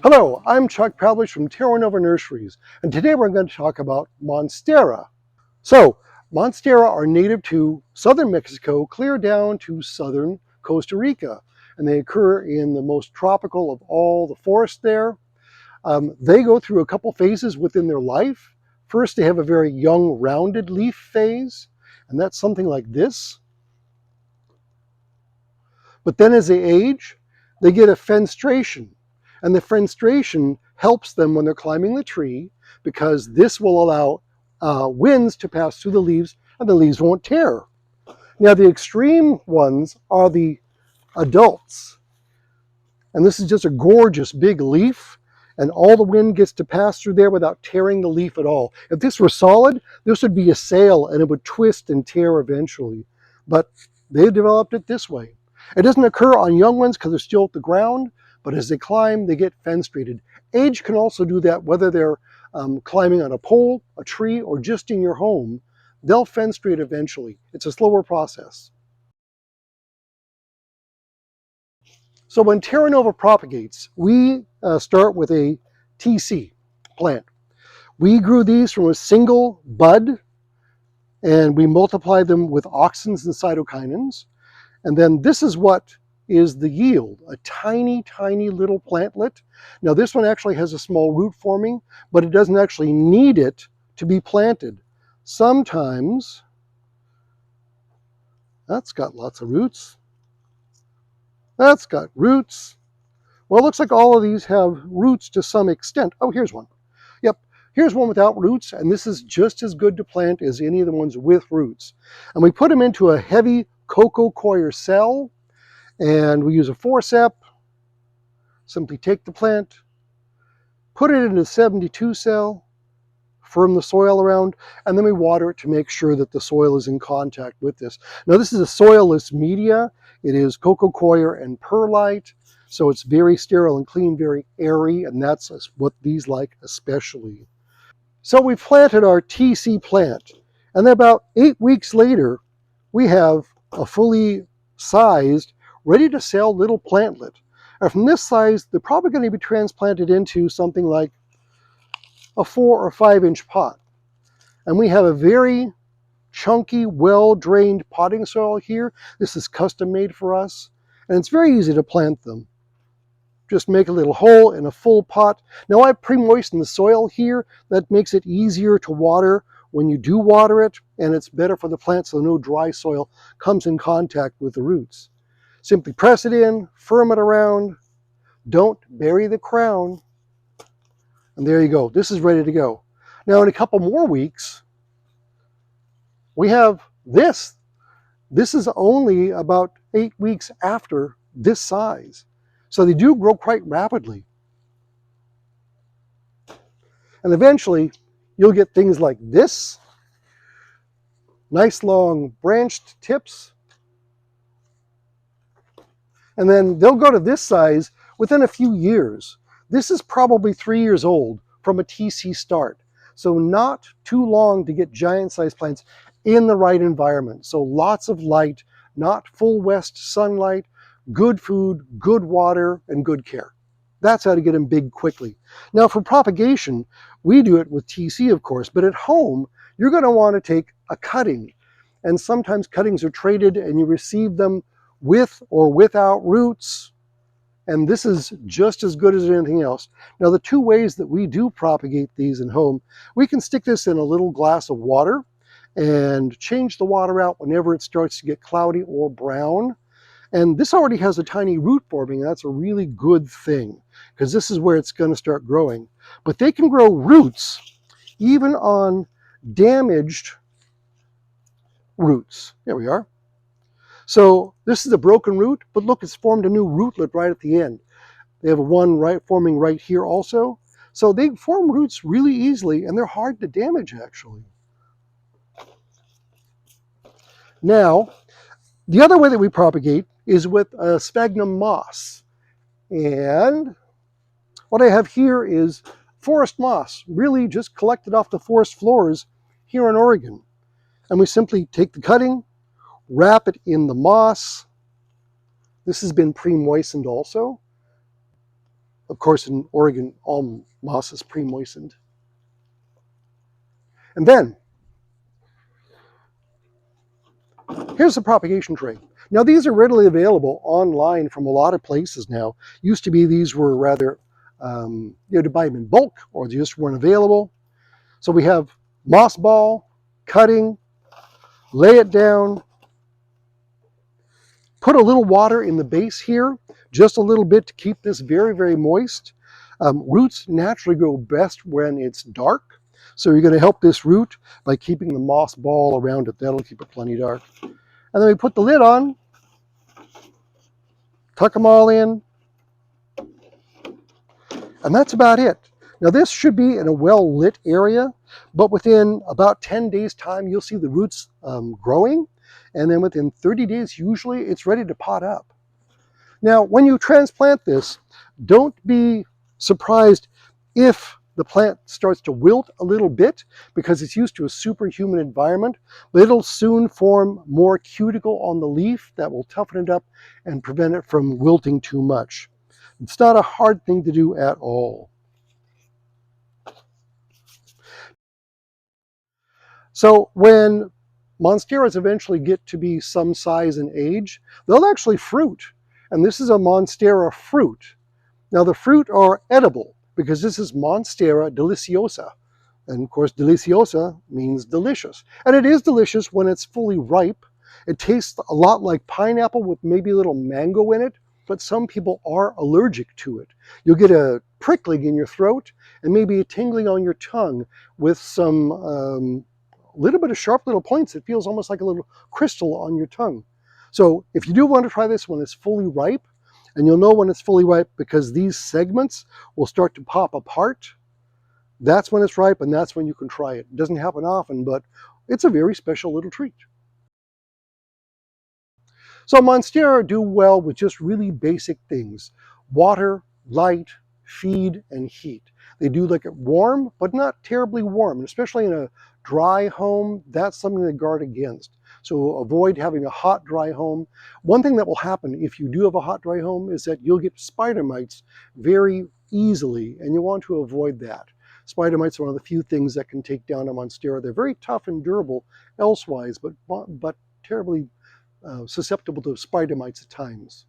Hello, I'm Chuck Pavlich from TERRA NOVA Nurseries, and today we're going to talk about Monstera. So, Monstera are native to southern Mexico, clear down to southern Costa Rica, and they occur in the most tropical of all the forests there. They go through a couple phases within their life. First, they have a very young, rounded leaf phase, and that's something like this. But then as they age, they get a fenstration. And the fenstration helps them when they're climbing the tree because this will allow winds to pass through the leaves and the leaves won't tear. Now the extreme ones are the adults. And this is just a gorgeous big leaf and all the wind gets to pass through there without tearing the leaf at all. If this were solid, this would be a sail and it would twist and tear eventually. But they developed it this way. It doesn't occur on young ones because they're still at the ground, but as they climb, they get fenestrated. Age can also do that, whether they're climbing on a pole, a tree, or just in your home. They'll fenestrate eventually. It's a slower process. So when Terra Nova propagates, we start with a TC plant. We grew these from a single bud, and we multiplied them with auxins and cytokinins. And then this is what is the yield, a tiny, tiny little plantlet. Now this one actually has a small root forming, but it doesn't actually need it to be planted. Sometimes, that's got lots of roots. That's got roots. Well, it looks like all of these have roots to some extent. Oh, here's one. Yep, here's one without roots, and this is just as good to plant as any of the ones with roots. And we put them into a heavy coco coir cell, and we use a forceps. Simply take the plant, put it in a 72 cell, firm the soil around, and then we water it to make sure that the soil is in contact with this. Now this is a soilless media. It is coco coir and perlite, so it's very sterile and clean, very airy, and that's what these like especially. So we planted our TC plant, and then about 8 weeks later, we have a fully sized, ready to sell little plantlet. And from this size, they're probably going to be transplanted into something like a 4 or 5 inch pot. And we have a very chunky, well-drained potting soil here. This is custom made for us, and it's very easy to plant them. Just make a little hole in a full pot. Now I pre-moisten the soil here. That makes it easier to water when you do water it, and it's better for the plant so no dry soil comes in contact with the roots. Simply press it in, firm it around, don't bury the crown, and there you go. This is ready to go. Now in a couple more weeks, we have this. This is only about 8 weeks after this size. So they do grow quite rapidly. And eventually, you'll get things like this. Nice long branched tips. And then they'll go to this size within a few years. This is probably 3 years old from a TC start. So not too long to get giant sized plants in the right environment. So lots of light, not full west sunlight, good food, good water, and good care. That's how to get them big quickly. Now for propagation, we do it with TC, of course, but at home, you're going to want to take a cutting. And sometimes cuttings are traded and you receive them with or without roots. And this is just as good as anything else. Now the two ways that we do propagate these in home, we can stick this in a little glass of water and change the water out whenever it starts to get cloudy or brown. And this already has a tiny root forming, and that's a really good thing because this is where it's going to start growing. But they can grow roots even on damaged roots. There we are. So this is a broken root, but look, it's formed a new rootlet right at the end. They have one forming right here also. So they form roots really easily, and they're hard to damage actually. Now, the other way that we propagate is with sphagnum moss. And what I have here is forest moss, really just collected off the forest floors here in Oregon. And we simply take the cutting, wrap it in the moss. This has been pre-moistened also. Of course, in Oregon, all moss is pre-moistened. And then, here's the propagation tray. Now, these are readily available online from a lot of places now. Used to be these were rather, you had to buy them in bulk or they just weren't available. So we have moss ball, cutting, lay it down, put a little water in the base here, just a little bit to keep this very, very moist. Roots naturally grow best when it's dark. So you're going to help this root by keeping the moss ball around it. That'll keep it plenty dark. And then we put the lid on, tuck them all in, and that's about it. Now this should be in a well-lit area, but within about 10 days time, you'll see the roots growing. And then within 30 days, usually it's ready to pot up. Now, when you transplant this, don't be surprised if the plant starts to wilt a little bit because it's used to a superhuman environment, but it'll soon form more cuticle on the leaf that will toughen it up and prevent it from wilting too much. It's not a hard thing to do at all. So when Monsteras eventually get to be some size and age, they'll actually fruit. And this is a Monstera fruit. Now the fruit are edible because this is Monstera deliciosa. And of course, deliciosa means delicious. And it is delicious when it's fully ripe. It tastes a lot like pineapple with maybe a little mango in it, but some people are allergic to it. You'll get a prickling in your throat and maybe a tingling on your tongue with some little bit of sharp little points. It feels almost like a little crystal on your tongue. So if you do want to try this when it's fully ripe, and you'll know when it's fully ripe because these segments will start to pop apart, that's when it's ripe and that's when you can try it. It doesn't happen often, but it's a very special little treat. So Monstera do well with just really basic things: water, light, feed, and heat. They do like it warm, but not terribly warm, and especially in a dry home, that's something to guard against. So avoid having a hot, dry home. One thing that will happen if you do have a hot, dry home is that you'll get spider mites very easily, and you want to avoid that. Spider mites are one of the few things that can take down a Monstera. They're very tough and durable elsewise, but terribly susceptible to spider mites at times.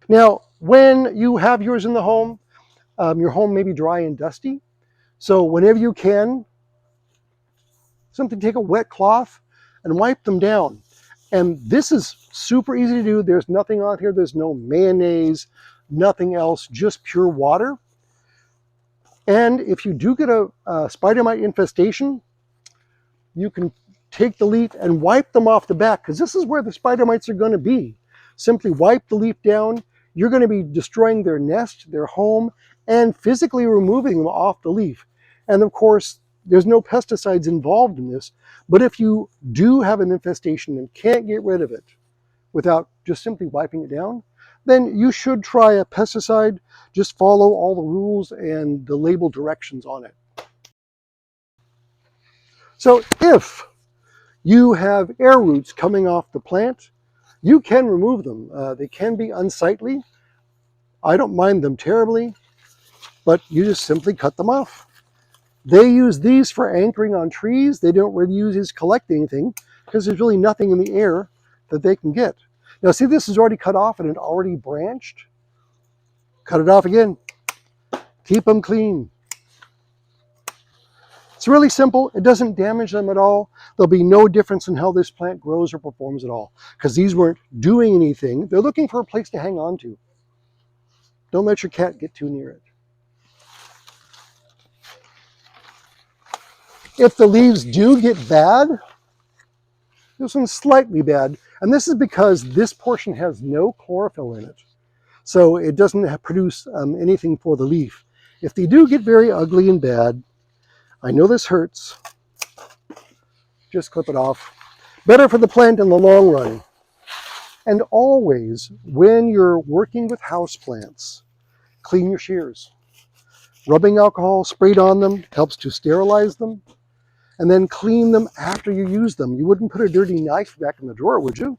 Now, when you have yours in the home, your home may be dry and dusty. So whenever you can, simply take a wet cloth and wipe them down. And this is super easy to do. There's nothing on here. There's no mayonnaise, nothing else, just pure water. And if you do get a spider mite infestation, you can take the leaf and wipe them off the back, because this is where the spider mites are going to be. Simply wipe the leaf down. You're going to be destroying their nest, their home, and physically removing them off the leaf. And of course, there's no pesticides involved in this, but if you do have an infestation and can't get rid of it without just simply wiping it down, then you should try a pesticide. Just follow all the rules and the label directions on it. So if you have air roots coming off the plant, you can remove them. They can be unsightly. I don't mind them terribly, but you just simply cut them off. They use these for anchoring on trees. They don't really use these to collect anything because there's really nothing in the air that they can get. Now see, this is already cut off and it already branched. Cut it off again. Keep them clean. It's really simple. It doesn't damage them at all. There'll be no difference in how this plant grows or performs at all because these weren't doing anything. They're looking for a place to hang on to. Don't let your cat get too near it. If the leaves do get bad, this one's slightly bad, and this is because this portion has no chlorophyll in it. So it doesn't produce anything for the leaf. If they do get very ugly and bad, I know this hurts, just clip it off. Better for the plant in the long run. And always, when you're working with houseplants, clean your shears. Rubbing alcohol sprayed on them helps to sterilize them. And then clean them after you use them. You wouldn't put a dirty knife back in the drawer, would you?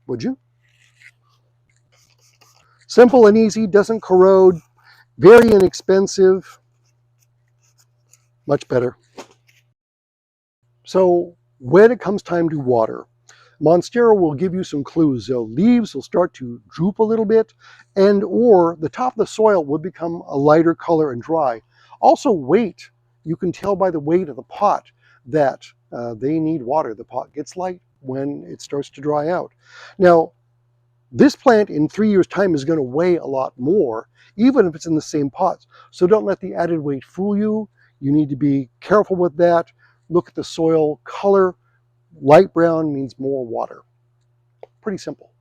Would you? Simple and easy, doesn't corrode. Very inexpensive, much better. So when it comes time to water, Monstera will give you some clues. The leaves will start to droop a little bit, and or the top of the soil will become a lighter color and dry. Also weight, you can tell by the weight of the pot that they need water. The pot gets light when it starts to dry out. Now, this plant in 3 years' time is going to weigh a lot more, even if it's in the same pots. So don't let the added weight fool you. You need to be careful with that. Look at the soil color. Light brown means more water. Pretty simple.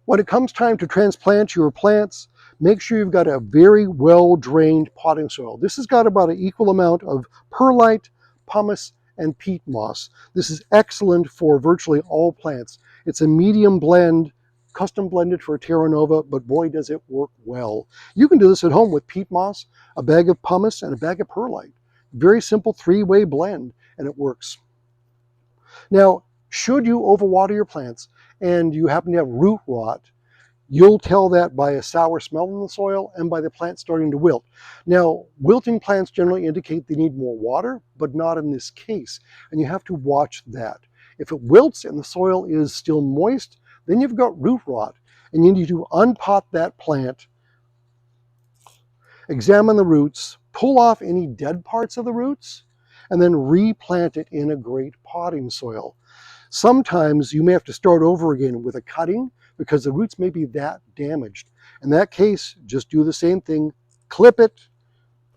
When it comes time to transplant your plants, make sure you've got a very well-drained potting soil. This has got about an equal amount of perlite, pumice, and peat moss. This is excellent for virtually all plants. It's a medium blend, custom blended for Terra Nova, but boy does it work well. You can do this at home with peat moss, a bag of pumice, and a bag of perlite. Very simple three-way blend, and it works. Now, should you overwater your plants and you happen to have root rot, you'll tell that by a sour smell in the soil and by the plant starting to wilt. Now, wilting plants generally indicate they need more water, but not in this case, and you have to watch that. If it wilts and the soil is still moist, then you've got root rot, and you need to unpot that plant, examine the roots, pull off any dead parts of the roots, and then replant it in a great potting soil. Sometimes you may have to start over again with a cutting because the roots may be that damaged. In that case, just do the same thing, clip it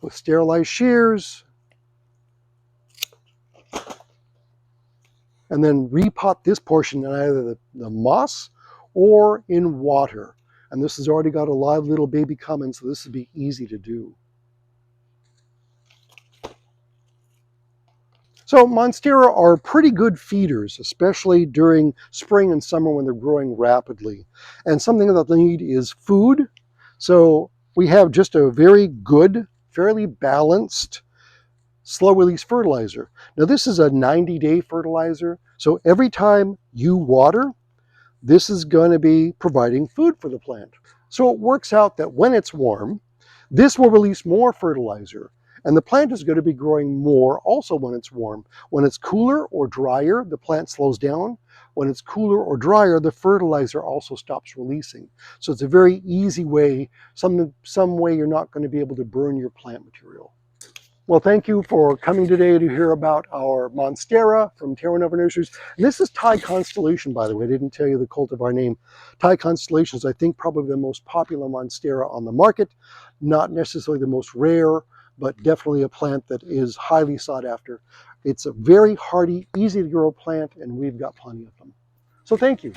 with sterilized shears, and then repot this portion in either the moss or in water. And this has already got a live little baby coming, so this would be easy to do. So Monstera are pretty good feeders, especially during spring and summer when they're growing rapidly. And something that they need is food. So we have just a very good, fairly balanced, slow release fertilizer. Now this is a 90-day fertilizer. So every time you water, this is going to be providing food for the plant. So it works out that when it's warm, this will release more fertilizer, and the plant is going to be growing more also when it's warm. When it's cooler or drier, the plant slows down. When it's cooler or drier, the fertilizer also stops releasing. So it's a very easy way, some way you're not going to be able to burn your plant material. Well, thank you for coming today to hear about our Monstera from Terra Nova Nurseries. And this is Thai Constellation, by the way. I didn't tell you the cultivar name. Thai Constellation is, I think, probably the most popular Monstera on the market. Not necessarily the most rare, but definitely a plant that is highly sought after. It's a very hardy, easy to grow plant, and we've got plenty of them. So thank you.